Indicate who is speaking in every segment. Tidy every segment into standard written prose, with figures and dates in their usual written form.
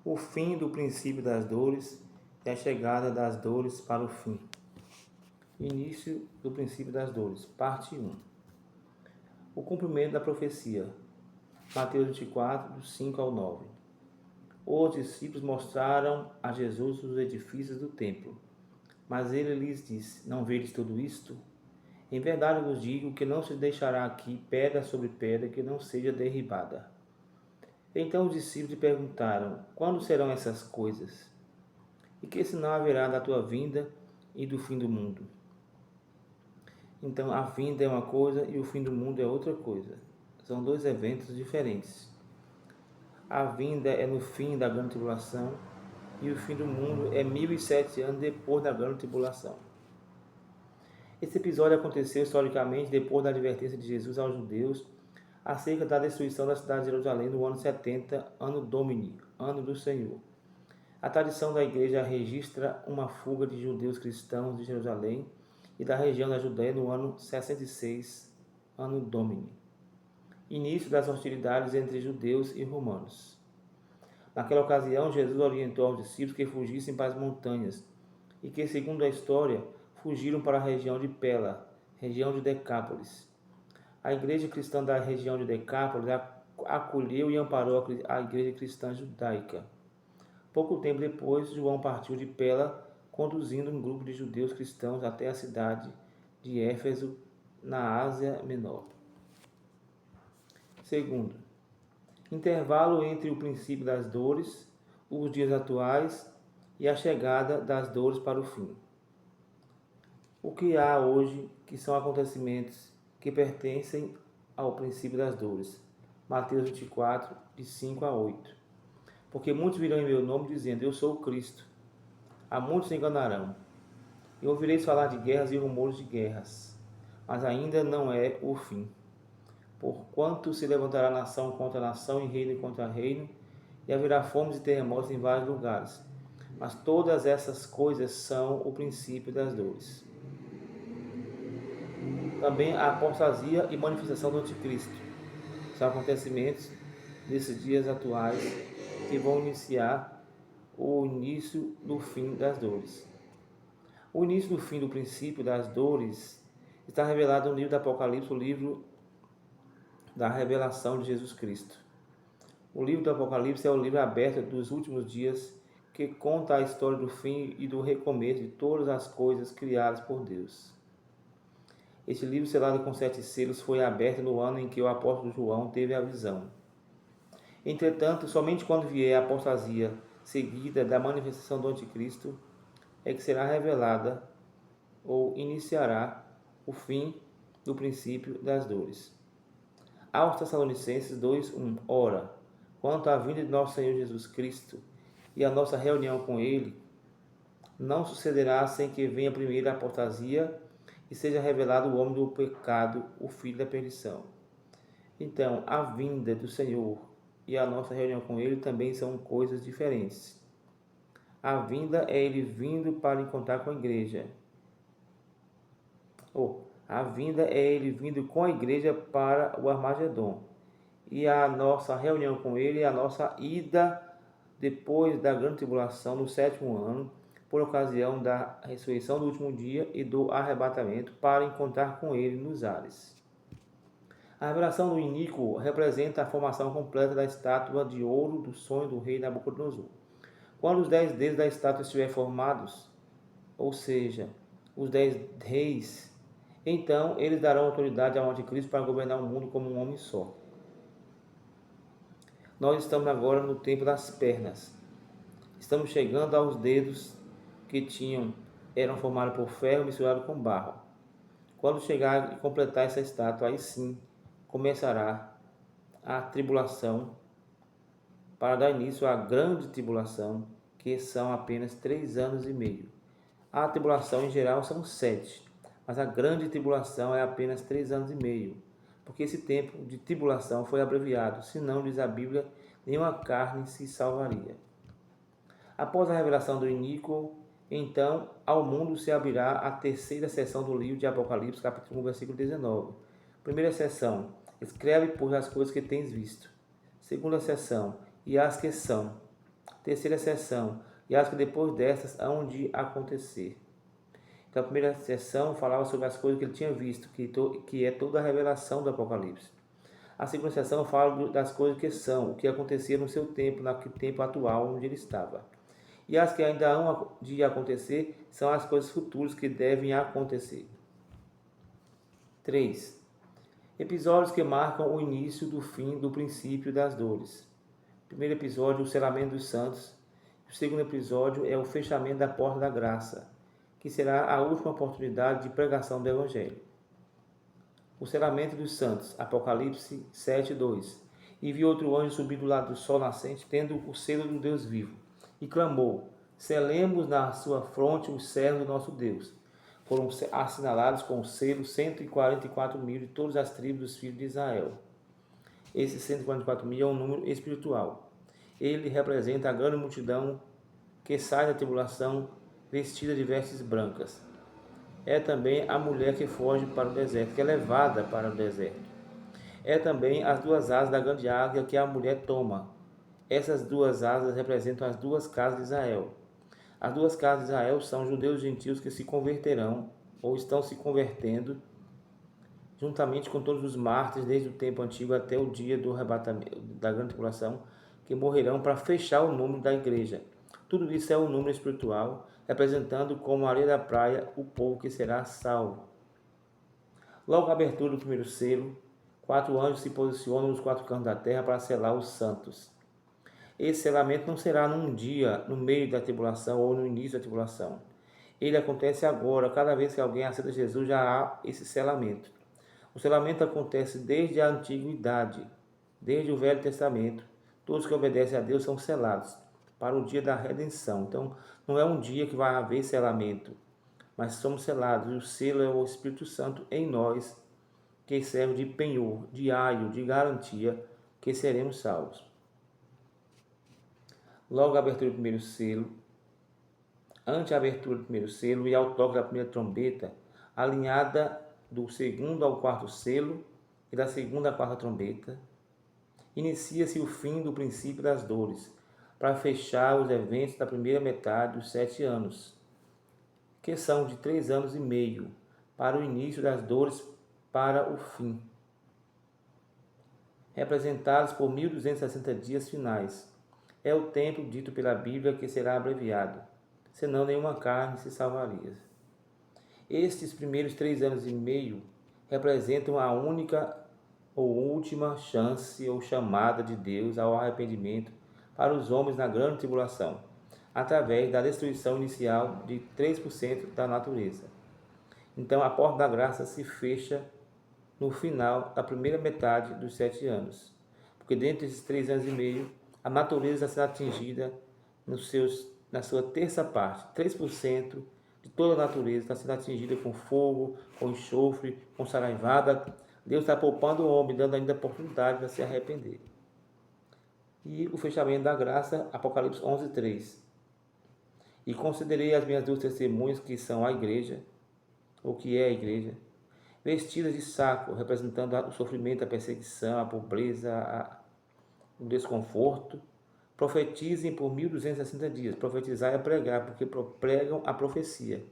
Speaker 1: o fim do princípio das dores e a chegada das dores para o fim. Início do princípio das dores, parte 1. O cumprimento da profecia. Mateus 24, do 5 ao 9. Os discípulos mostraram a Jesus os edifícios do templo, mas ele lhes disse: Não vedes tudo isto? Em verdade vos digo que não se deixará aqui pedra sobre pedra que não seja derribada. Então os discípulos lhe perguntaram: Quando serão essas coisas? E que sinal haverá da tua vinda e do fim do mundo? Então a vinda é uma coisa e o fim do mundo é outra coisa. São dois eventos diferentes. A vinda é no fim da grande tribulação e o fim do mundo é 1007 anos depois da grande tribulação. Esse episódio aconteceu historicamente depois da advertência de Jesus aos judeus acerca da destruição da cidade de Jerusalém no ano 70, ano Domini, ano do Senhor. A tradição da igreja registra uma fuga de judeus cristãos de Jerusalém e da região da Judéia no ano 66, ano Domini. Início das hostilidades entre judeus e romanos. Naquela ocasião, Jesus orientou aos discípulos que fugissem para as montanhas e que, segundo a história, fugiram para a região de Pela, região de Decápolis. A igreja cristã da região de Decápolis acolheu e amparou a igreja cristã judaica. Pouco tempo depois, João partiu de Pela, conduzindo um grupo de judeus cristãos até a cidade de Éfeso, na Ásia Menor. Segundo, intervalo entre o princípio das dores, os dias atuais e a chegada das dores para o fim. O que há hoje que são acontecimentos que pertencem ao princípio das dores. Mateus 24, de 5 a 8. Porque muitos virão em meu nome dizendo: Eu sou o Cristo. A muitos se enganarão. E ouvireis falar de guerras e rumores de guerras. Mas ainda não é o fim. Porquanto se levantará nação contra nação e reino contra reino, e haverá fomes e terremotos em vários lugares. Mas todas essas coisas são o princípio das dores. Também a apostasia e manifestação do anticristo. São acontecimentos desses dias atuais que vão iniciar o início do fim das dores. O início do fim do princípio das dores está revelado no livro do Apocalipse, o livro da revelação de Jesus Cristo. O livro do Apocalipse é o livro aberto dos últimos dias que conta a história do fim e do recomeço de todas as coisas criadas por Deus. Este livro, selado com 7 selos, foi aberto no ano em que o apóstolo João teve a visão. Entretanto, somente quando vier a apostasia seguida da manifestação do anticristo é que será revelada ou iniciará o fim do princípio das dores. Aos Tessalonicenses 2:1. Ora, quanto à vinda de nosso Senhor Jesus Cristo e a nossa reunião com Ele, não sucederá sem que venha primeiro a apostasia e seja revelado o homem do pecado, o filho da perdição. Então, a vinda do Senhor e a nossa reunião com Ele também são coisas diferentes. A vinda é Ele vindo para encontrar com a igreja. A vinda é Ele vindo com a igreja para o Armagedon. E a nossa reunião com Ele é a nossa ida depois da grande tribulação no 7º ano, por ocasião da ressurreição do último dia e do arrebatamento, para encontrar com Ele nos ares. A revelação do iníquo representa a formação completa da estátua de ouro do sonho do rei Nabucodonosor. Quando os 10 dedos da estátua estiverem formados, ou seja, os 10 reis, então eles darão autoridade ao anticristo para governar o mundo como um homem só. Nós estamos agora no tempo das pernas. Estamos chegando aos dedos que eram formados por ferro misturado com barro. Quando chegar e completar essa estátua, aí sim começará a tribulação para dar início à grande tribulação, que são apenas 3 anos e meio. A tribulação em geral são 7, mas a grande tribulação é apenas 3 anos e meio, porque esse tempo de tribulação foi abreviado, senão, diz a Bíblia, nenhuma carne se salvaria. Após a revelação do iníquo, então ao mundo se abrirá a terceira seção do livro de Apocalipse, capítulo 1, versículo 19. Primeira seção: escreve, pois, as coisas que tens visto. Segunda seção: e as que são. Terceira seção, e as que depois destas hão de acontecer. Então, a primeira seção falava sobre as coisas que ele tinha visto, que é toda a revelação do Apocalipse. A segunda seção fala das coisas que são, o que acontecia no seu tempo, naquele tempo atual onde ele estava. E as que ainda hão de acontecer são as coisas futuras que devem acontecer. 3. Episódios que marcam o início do fim do princípio das dores. Primeiro episódio, o selamento dos santos. O segundo episódio é o fechamento da porta da graça, que será a última oportunidade de pregação do Evangelho. O selamento dos santos, Apocalipse 7:2. E vi outro anjo subir do lado do sol nascente, tendo o selo do Deus vivo, e clamou: selemos na sua fronte os servos do nosso Deus. Foram assinalados com o selo 144 mil de todas as tribos dos filhos de Israel. Esse 144 mil é um número espiritual. Ele representa a grande multidão que sai da tribulação vestida de vestes brancas. É também a mulher que foge para o deserto, que é levada para o deserto. É também as duas asas da grande águia que a mulher toma. Essas duas asas representam as duas casas de Israel. As duas casas de Israel são judeus e gentios que se converterão ou estão se convertendo, juntamente com todos os mártires desde o tempo antigo até o dia do arrebatamento da grande tribulação, que morrerão para fechar o número da igreja. Tudo isso é um número espiritual, representando como a areia da praia o povo que será salvo. Logo à abertura do primeiro selo, 4 anjos se posicionam nos 4 cantos da terra para selar os santos. Esse selamento não será num dia, no meio da tribulação ou no início da tribulação. Ele acontece agora, cada vez que alguém aceita Jesus já há esse selamento. O selamento acontece desde a antiguidade, desde o Velho Testamento. Todos que obedecem a Deus são selados para o dia da redenção. Então, não é um dia que vai haver selamento, mas somos selados. O selo é o Espírito Santo em nós, que serve de penhor, de aio, de garantia, que seremos salvos. Logo a abertura do primeiro selo, ante a abertura do primeiro selo e ao toque da primeira trombeta, alinhada do segundo ao quarto selo e da segunda à quarta trombeta, inicia-se o fim do princípio das dores, para fechar os eventos da primeira metade dos 7 anos, que são de 3 anos e meio, para o início das dores para o fim, representados por 1260 dias finais. É o tempo dito pela Bíblia que será abreviado, senão nenhuma carne se salvaria. Estes primeiros 3 anos e meio representam a única ou última chance ou chamada de Deus ao arrependimento para os homens na grande tribulação, através da destruição inicial de 3% da natureza. Então a porta da graça se fecha no final da primeira metade dos 7 anos, porque dentro desses 3 anos e meio, a natureza será atingida na sua terça parte. 3% de toda a natureza está sendo atingida com fogo, com enxofre, com saraivada. Deus está poupando o homem, dando ainda oportunidade para se arrepender. E o fechamento da graça, Apocalipse 11:3. E considerei as minhas 2 testemunhas, que são a igreja, ou que é a igreja, vestidas de saco, representando o sofrimento, a perseguição, a pobreza, o desconforto. Profetizem por 1260 dias. Profetizar é pregar, porque pregam a profecia.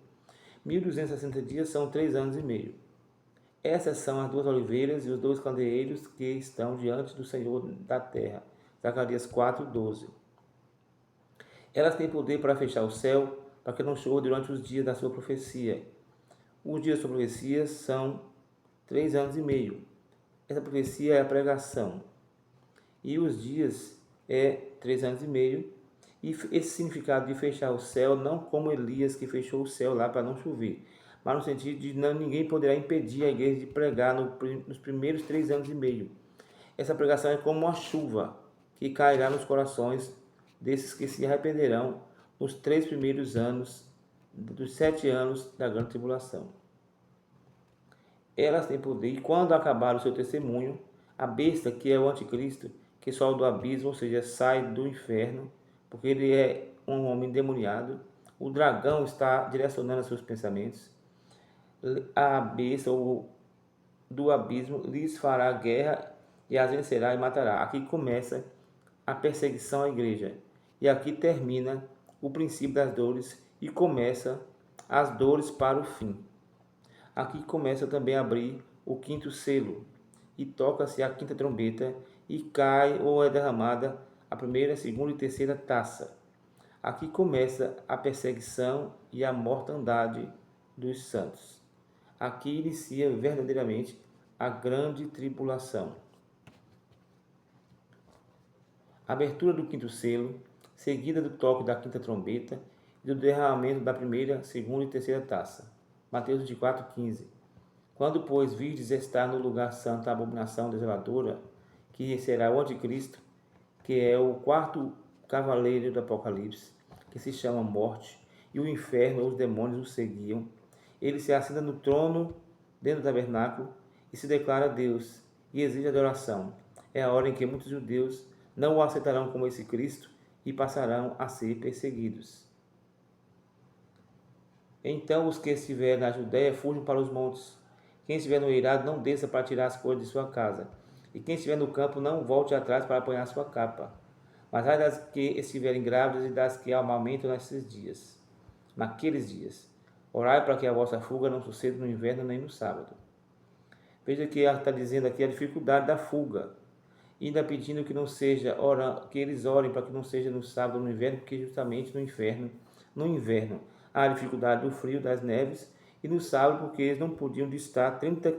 Speaker 1: 1260 dias são 3 anos e meio. Essas são as 2 oliveiras e os 2 candeeiros que estão diante do Senhor da terra. Zacarias 4:12. Elas têm poder para fechar o céu, para que não chova durante os dias da sua profecia. Os dias da sua profecia são 3 anos e meio. Essa profecia é a pregação. E os dias é 3 anos e meio. E esse significado de fechar o céu, não como Elias que fechou o céu lá para não chover, mas no sentido de ninguém poderá impedir a igreja de pregar nos primeiros 3 anos e meio. Essa pregação é como uma chuva que cairá nos corações desses que se arrependerão nos 3 primeiros anos, dos 7 anos da grande tribulação. Elas têm poder, e quando acabar o seu testemunho, a besta, que é o anticristo, que sobe do abismo, ou seja, sai do inferno, porque ele é um homem endemoniado, o dragão está direcionando seus pensamentos, a besta do abismo lhes fará guerra e as vencerá e matará. Aqui começa a perseguição à igreja. E aqui termina o princípio das dores e começa as dores para o fim. Aqui começa também a abrir o quinto selo, e toca-se a quinta trombeta, e cai ou é derramada a primeira, segunda e terceira taça. Aqui começa a perseguição e a mortandade dos santos. Aqui inicia verdadeiramente a grande tribulação. Abertura do quinto selo, seguida do toque da quinta trombeta e do derramamento da primeira, segunda e terceira taça. Mateus 24:15. Quando, pois, virdes estar no lugar santo a abominação desoladora, que será o anticristo, que é o quarto cavaleiro do Apocalipse, que se chama Morte, e o inferno e os demônios o seguiam, ele se assenta no trono dentro do tabernáculo e se declara Deus e exige adoração. É a hora em que muitos judeus não o aceitarão como esse Cristo e passarão a ser perseguidos. Então os que estiverem na Judéia fujam para os montes. Quem estiver no eirado não desça para tirar as coisas de sua casa. E quem estiver no campo não volte atrás para apanhar sua capa. Mas ai das que estiverem grávidas e das que amamentam naqueles dias. Orai para que a vossa fuga não suceda no inverno nem no sábado. Veja que está dizendo aqui a dificuldade da fuga. Ainda pedindo que não seja, que eles orem para que não seja no sábado ou no inverno, porque justamente no inverno há a dificuldade do frio, das neves, e no sábado porque eles não podiam distar 30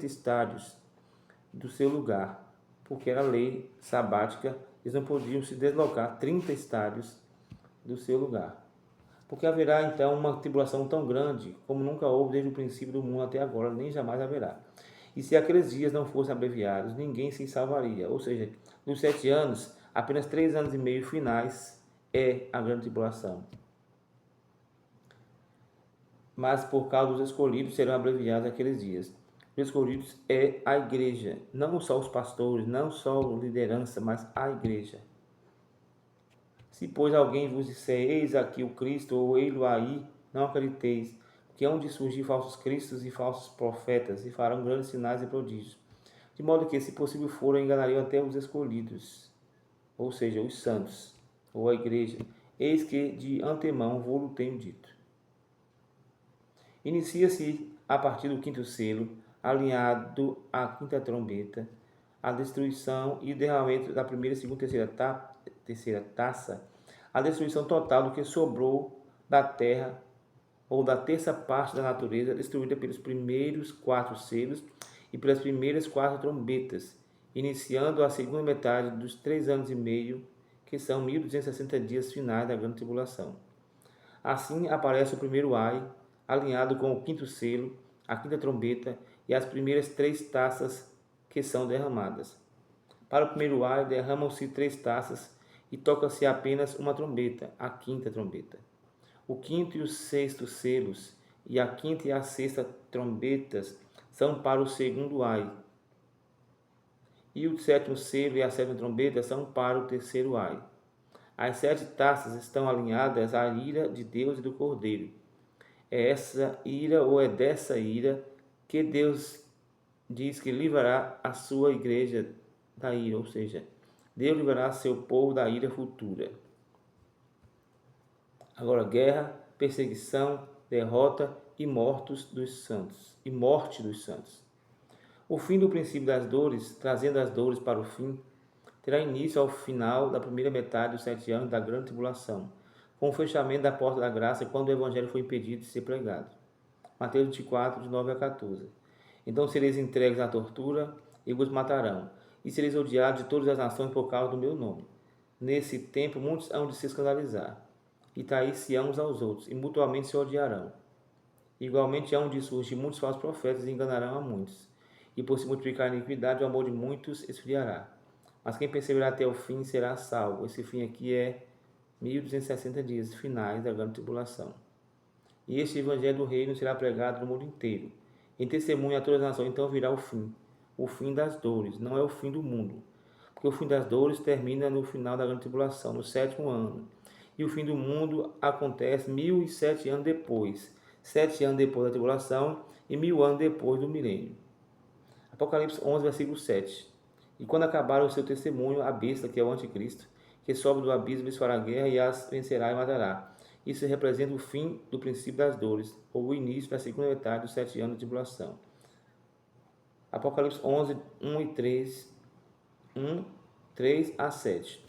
Speaker 1: estádios do seu lugar, porque era lei sabática, eles não podiam se deslocar 30 estádios do seu lugar. Porque haverá então uma tribulação tão grande como nunca houve desde o princípio do mundo até agora, nem jamais haverá. E se aqueles dias não fossem abreviados, ninguém se salvaria. Ou seja, nos 7 anos, apenas 3 anos e meio finais é a grande tribulação. Mas por causa dos escolhidos serão abreviados aqueles dias. Os escolhidos é a igreja, não só os pastores, não só a liderança, mas a igreja. Se, pois, alguém vos disser, eis aqui o Cristo, ou ei-lo aí, não acrediteis, porque hão de surgir falsos cristos e falsos profetas, e farão grandes sinais e prodígios. De modo que, se possível for, enganariam até os escolhidos, ou seja, os santos, ou a igreja. Eis que de antemão vou-lo tenho dito. Inicia-se, a partir do quinto selo, alinhado à quinta trombeta, a destruição e o derramamento da primeira, segunda e terceira taça, a destruição total do que sobrou da terra ou da terça parte da natureza, destruída pelos primeiros 4 selos e pelas primeiras 4 trombetas, iniciando a segunda metade dos 3 anos e meio, que são 1260 dias finais da grande tribulação. Assim aparece o primeiro ai, alinhado com o quinto selo, a quinta trombeta e as primeiras 3 taças que são derramadas. Para o primeiro ai, derramam-se 3 taças e toca-se apenas uma trombeta, a quinta trombeta. O quinto e o sexto selos, e a quinta e a sexta trombetas, são para o segundo ai. E o sétimo selo e a sétima trombeta são para o terceiro ai. As 7 taças estão alinhadas à ira de Deus e do Cordeiro. É essa ira, ou é dessa ira, que Deus diz que livrará a sua igreja da ira, ou seja, Deus livrará seu povo da ira futura. Agora, guerra, perseguição, derrota e morte dos santos. O fim do princípio das dores, trazendo as dores para o fim, terá início ao final da primeira metade dos 7 anos da grande tribulação, com o fechamento da porta da graça quando o evangelho foi impedido de ser pregado. Mateus 24, de 9 a 14. Então sereis entregues à tortura e vos matarão, e sereis odiados de todas as nações por causa do meu nome. Nesse tempo muitos hão de se escandalizar, e trair-se uns aos outros, e mutuamente se odiarão. Igualmente hão de surgir muitos falsos profetas e enganarão a muitos. E por se multiplicar a iniquidade, o amor de muitos esfriará. Mas quem perseverar até o fim será salvo. Esse fim aqui é 1260 dias finais da grande tribulação. E este evangelho do reino será pregado no mundo inteiro, em testemunho a todas as nações. Então virá o fim das dores, não é o fim do mundo. Porque o fim das dores termina no final da grande tribulação, no 7º ano. E o fim do mundo acontece 1007 anos depois. 7 anos depois da tribulação e 1000 anos depois do milênio. Apocalipse 11, versículo 7. E quando acabar o seu testemunho, a besta, que é o anticristo, que sobe do abismo e fará guerra e as vencerá e matará. Isso representa o fim do princípio das dores, ou o início da segunda metade dos 7 anos de tribulação. Apocalipse 11, 1 e 3, 1, 3 a 7.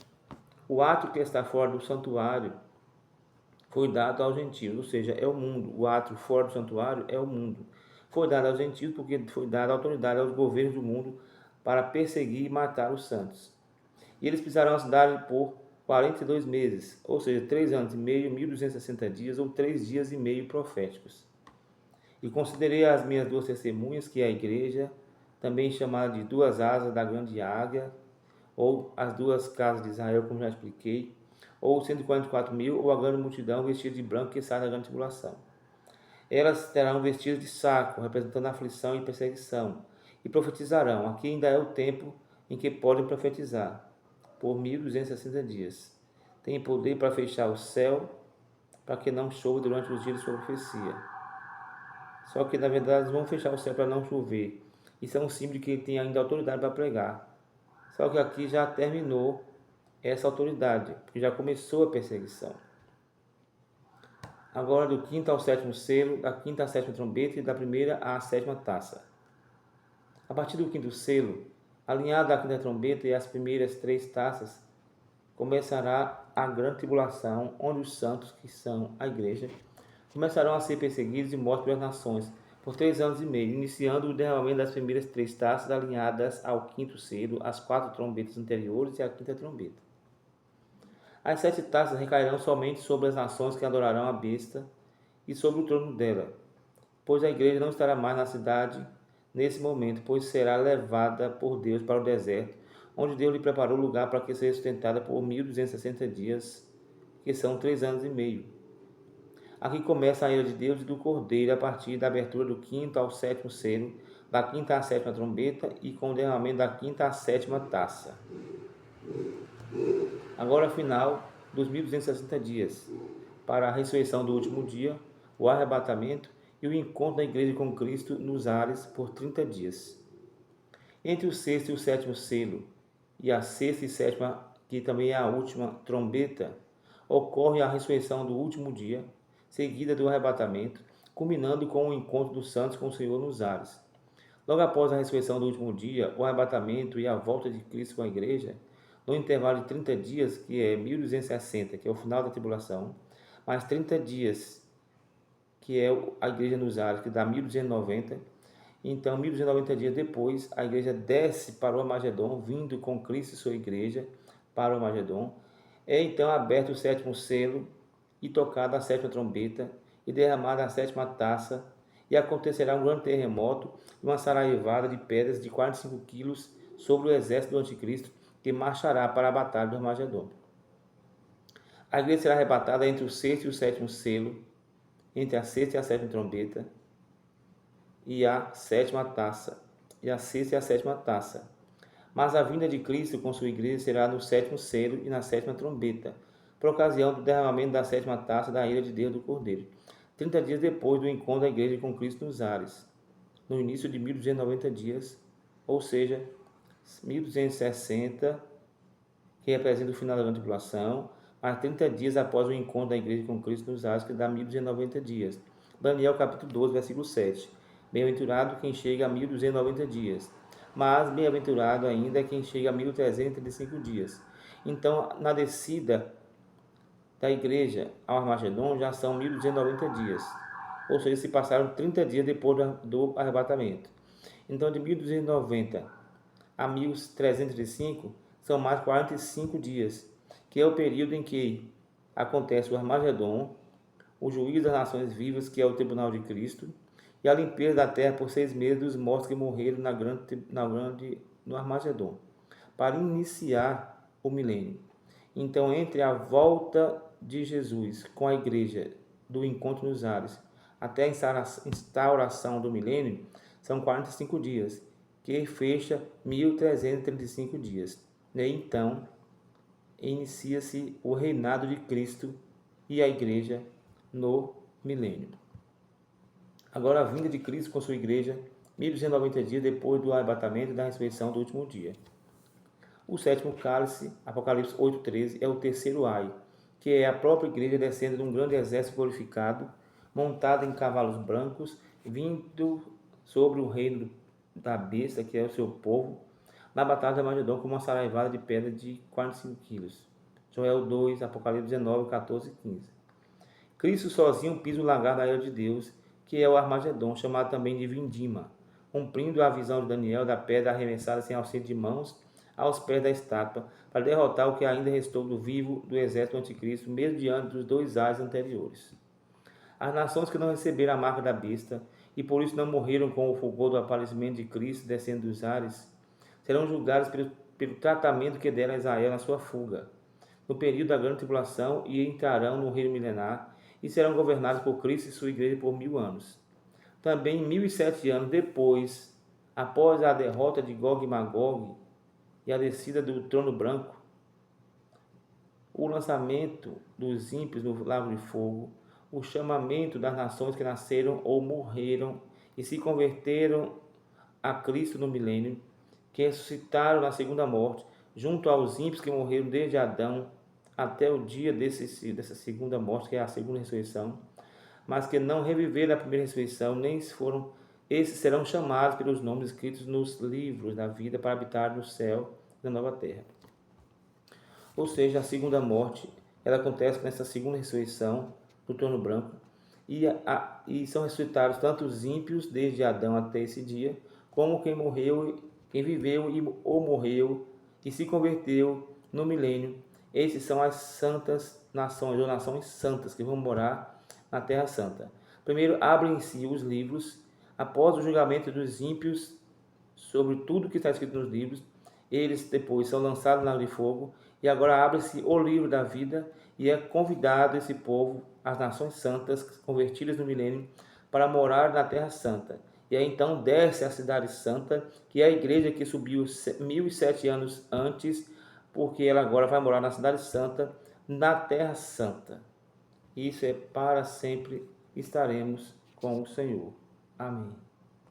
Speaker 1: O ato que está fora do santuário foi dado aos gentios, ou seja, é o mundo. O ato fora do santuário é o mundo. Foi dado aos gentios porque foi dada autoridade aos governos do mundo para perseguir e matar os santos. E eles pisarão a cidade por 42 meses, ou seja, 3 anos e meio, 1260 dias, ou 3 dias e meio proféticos. E considerei as minhas duas testemunhas, que é a igreja, também chamada de duas asas da grande águia, ou as duas casas de Israel, como já expliquei, ou 144 mil, ou a grande multidão vestida de branco que sai da grande tribulação. Elas terão vestidos de saco, representando aflição e perseguição, e profetizarão. Aqui ainda é o tempo em que podem profetizar, por 1260 dias. Tem poder para fechar o céu, para que não chova durante os dias de sua profecia. Só que, na verdade, eles vão fechar o céu para não chover. Isso é um símbolo de que ele tem ainda autoridade para pregar. Só que aqui já terminou essa autoridade, porque já começou a perseguição. Agora, do quinto ao sétimo selo, da quinta à sétima trombeta e da primeira à sétima taça. A partir do quinto selo, alinhado à quinta trombeta e as primeiras 3 taças, começará a grande tribulação, onde os santos, que são a igreja, começarão a ser perseguidos e mortos pelas nações por 3 anos e meio, iniciando o derramamento das primeiras 3 taças alinhadas ao quinto selo, as 4 trombetas anteriores e a quinta trombeta. As 7 taças recairão somente sobre as nações que adorarão a besta e sobre o trono dela, pois a igreja não estará mais na cidade nesse momento, pois será levada por Deus para o deserto, onde Deus lhe preparou lugar para que seja sustentada por 1260 dias, que são 3 anos e meio. Aqui começa a ira de Deus e do Cordeiro a partir da abertura do quinto ao sétimo selo, da quinta à sétima trombeta e com o derramamento da quinta à sétima taça. Agora, final dos 1260 dias, para a ressurreição do último dia, o arrebatamento e o encontro da igreja com Cristo nos ares por 30 dias. Entre o sexto e o sétimo selo, e a sexta e sétima, que também é a última trombeta, ocorre a ressurreição do último dia, seguida do arrebatamento, culminando com o encontro dos santos com o Senhor nos ares. Logo após a ressurreição do último dia, o arrebatamento e a volta de Cristo com a igreja, no intervalo de 30 dias, que é 1260, que é o final da tribulação, mais 30 dias, que é a igreja nos ares, que dá 1290. Então, 1290 dias depois, a igreja desce para o Armagedon, vindo com Cristo e sua igreja para o Armagedon. É então aberto o sétimo selo e tocada a sétima trombeta e derramada a sétima taça, e acontecerá um grande terremoto e uma saraivada de pedras de 45 quilos sobre o exército do anticristo, que marchará para a batalha do Armagedon. A igreja será arrebatada entre o sexto e o sétimo selo, entre a sexta e a sétima trombeta, e a sétima taça, e a sexta e a sétima taça. Mas a vinda de Cristo com sua igreja será no sétimo selo e na sétima trombeta, por ocasião do derramamento da sétima taça da ira de Deus do Cordeiro, 30 dias depois do encontro da igreja com Cristo nos ares, no início de 1290 dias, ou seja, 1260, que representa o final da grande tribulação, mas 30 dias após o encontro da igreja com Cristo nos ares, que dá 1290 dias. Daniel capítulo 12, versículo 7. Bem-aventurado quem chega a 1290 dias, mas bem-aventurado ainda é quem chega a 1335 dias. Então, na descida da igreja ao Armagedon já são 1290 dias, ou seja, se passaram 30 dias depois do arrebatamento. Então, de 1290 a 1335 são mais 45 dias, que é o período em que acontece o Armagedon, o juízo das nações vivas, que é o tribunal de Cristo, e a limpeza da terra por 6 meses dos mortos que morreram no Armagedon, para iniciar o milênio. Então, entre a volta de Jesus com a igreja do encontro nos ares até a instauração do milênio, são 45 dias, que fecha 1335 dias. E então, inicia-se o reinado de Cristo e a igreja no milênio. Agora, a vinda de Cristo com sua igreja, 1290 dias depois do arrebatamento e da ressurreição do último dia. O sétimo cálice, Apocalipse 8,13, é o terceiro ai, que é a própria igreja descendo de um grande exército glorificado, montada em cavalos brancos, vindo sobre o reino da besta, que é o seu povo, na batalha de Armagedon com uma saraivada de pedra de 45 quilos. Joel 2, Apocalipse 19, 14 e 15. Cristo sozinho pisa o lagar da ira de Deus, que é o Armagedon, chamado também de Vindima, cumprindo a visão de Daniel da pedra arremessada sem auxílio de mãos aos pés da estátua, para derrotar o que ainda restou do vivo do exército do anticristo, mesmo diante dos dois ais anteriores. As nações que não receberam a marca da besta, e por isso não morreram com o fulgor do aparecimento de Cristo descendo dos ares, serão julgadas pelo tratamento que deram a Israel na sua fuga, no período da grande tribulação, e entrarão no reino milenar, e serão governados por Cristo e sua igreja por 1000 anos. Também 1007 anos depois, após a derrota de Gog e Magog e a descida do trono branco, o lançamento dos ímpios no lago de fogo, o chamamento das nações que nasceram ou morreram e se converteram a Cristo no milênio, que ressuscitaram na segunda morte, junto aos ímpios que morreram desde Adão até o dia dessa segunda morte, que é a segunda ressurreição, mas que não reviveram a primeira ressurreição, nem foram, esses serão chamados pelos nomes escritos nos livros da vida para habitar no céu da nova terra. Ou seja, a segunda morte, ela acontece nessa segunda ressurreição do trono branco, e são ressuscitados tanto os ímpios desde Adão até esse dia, como quem morreu, quem viveu ou morreu e se converteu no milênio. Esses são as santas nações, ou nações santas, que vão morar na Terra Santa. Primeiro abrem-se os livros, após o julgamento dos ímpios sobre tudo que está escrito nos livros, eles depois são lançados no lago de fogo, e agora abre-se o livro da vida, e é convidado esse povo, as nações santas, convertidas no milênio, para morar na Terra Santa. E aí então desce a cidade santa, que é a igreja que subiu 1007 anos antes, porque ela agora vai morar na cidade santa, na Terra Santa. Isso é para sempre estaremos com o Senhor. Amém.